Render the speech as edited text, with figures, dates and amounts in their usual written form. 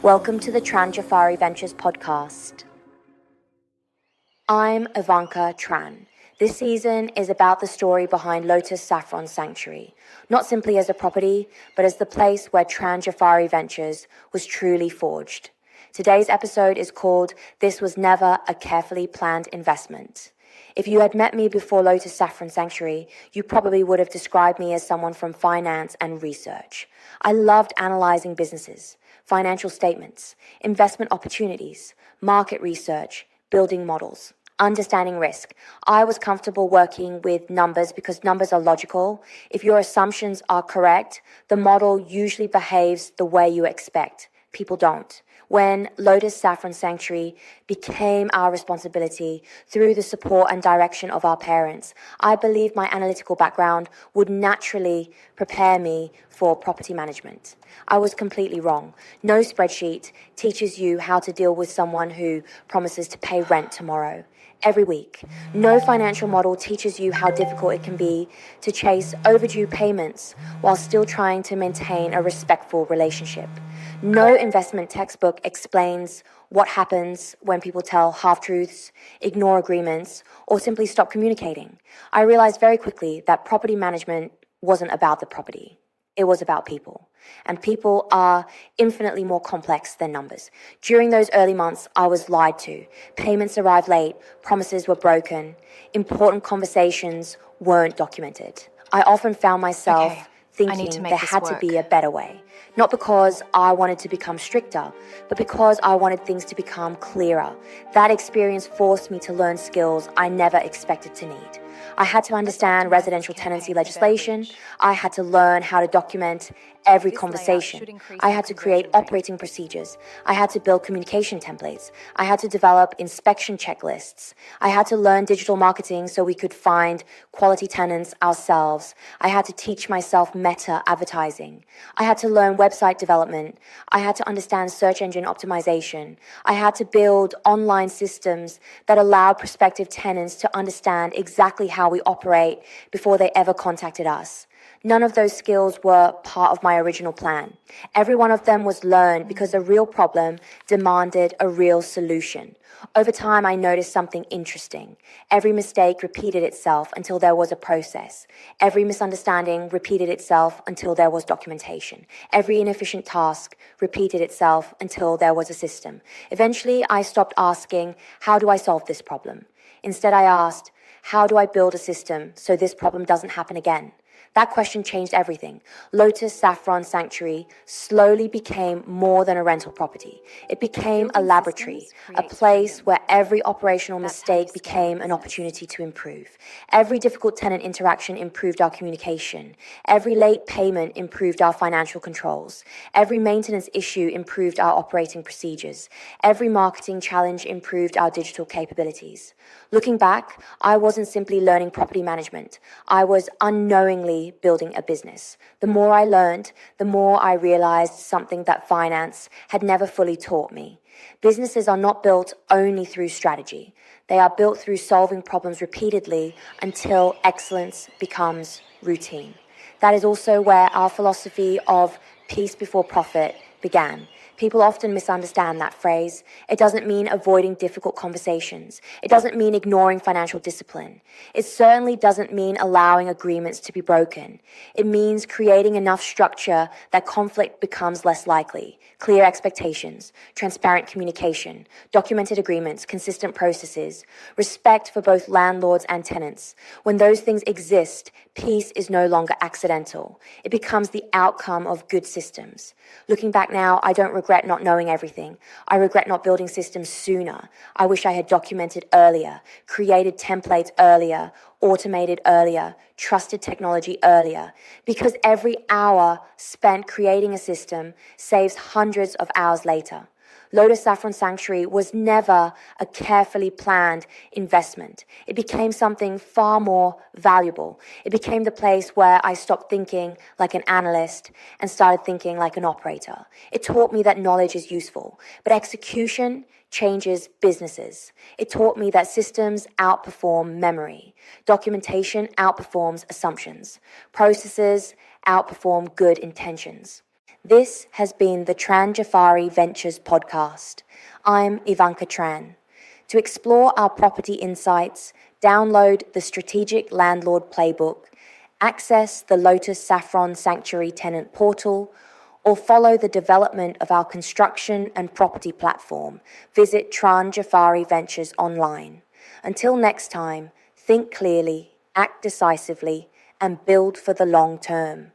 Welcome to the Tran Jafari Ventures podcast. I'm Ivanka Tran. This season is about the story behind Lotus Saffron Sanctuary, not simply as a property, but as the place where Tran Jafari Ventures was truly forged. Today's episode is called This Was Never a Carefully Planned Investment. If you had met me before Lotus Saffron Sanctuary, you probably would have described me as someone from finance and research. I loved analyzing businesses, financial statements, investment opportunities, market research, building models, understanding risk. I was comfortable working with numbers because numbers are logical. If your assumptions are correct, the model usually behaves the way you expect. People don't. When Lotus Saffron Sanctuary became our responsibility through the support and direction of our parents, I believe my analytical background would naturally prepare me for property management. I was completely wrong. No spreadsheet teaches you how to deal with someone who promises to pay rent tomorrow. Every week. No financial model teaches you how difficult it can be to chase overdue payments while still trying to maintain a respectful relationship. No investment textbook explains what happens when people tell half-truths, ignore agreements, or simply stop communicating. I realized very quickly that property management wasn't about the property. It was about people. And people are infinitely more complex than numbers. During those early months, I was lied to. Payments arrived late, promises were broken, important conversations weren't documented. I often found myself thinking there had to be a better way. Not because I wanted to become stricter, but because I wanted things to become clearer. That experience forced me to learn skills I never expected to need. I had to understand residential tenancy legislation. I had to learn how to document every conversation. I had to create operating procedures. I had to build communication templates. I had to develop inspection checklists. I had to learn digital marketing so we could find quality tenants ourselves. I had to teach myself meta advertising. I had to learn website development. I had to understand search engine optimization. I had to build online systems that allowed prospective tenants to understand exactly how we operate before they ever contacted us. None of those skills were part of my original plan. Every one of them was learned because a real problem demanded a real solution. Over time, I noticed something interesting. Every mistake repeated itself until there was a process. Every misunderstanding repeated itself until there was documentation. Every inefficient task repeated itself until there was a system. Eventually, I stopped asking, how do I solve this problem? Instead, I asked, how do I build a system so this problem doesn't happen again? That question changed everything. Lotus Saffron Sanctuary slowly became more than a rental property. It became a laboratory, a place where every operational mistake became an opportunity to improve. Every difficult tenant interaction improved our communication. Every late payment improved our financial controls. Every maintenance issue improved our operating procedures. Every marketing challenge improved our digital capabilities. Looking back, I wasn't simply learning property management. I was unknowingly building a business. The more I learned, the more I realized something that finance had never fully taught me. Businesses are not built only through strategy. They are built through solving problems repeatedly until excellence becomes routine. That is also where our philosophy of peace before profit began. People often misunderstand that phrase. It doesn't mean avoiding difficult conversations. It doesn't mean ignoring financial discipline. It certainly doesn't mean allowing agreements to be broken. It means creating enough structure that conflict becomes less likely. Clear expectations, transparent communication, documented agreements, consistent processes, respect for both landlords and tenants. When those things exist, peace is no longer accidental. It becomes the outcome of good systems. Looking back now, I don't regret not knowing everything. I regret not building systems sooner. I wish I had documented earlier, created templates earlier, automated earlier, trusted technology earlier. Because every hour spent creating a system saves hundreds of hours later. Lotus Saffron Sanctuary was never a carefully planned investment. It became something far more valuable. It became the place where I stopped thinking like an analyst and started thinking like an operator. It taught me that knowledge is useful, but execution changes businesses. It taught me that systems outperform memory. Documentation outperforms assumptions. Processes outperform good intentions. This has been the Tran Jafari Ventures podcast. I'm Ivanka Tran. To explore our property insights, download the Strategic Landlord Playbook, access the Lotus Saffron Sanctuary tenant portal, or follow the development of our construction and property platform, visit Tran Jafari Ventures online. Until next time, think clearly, act decisively, and build for the long term.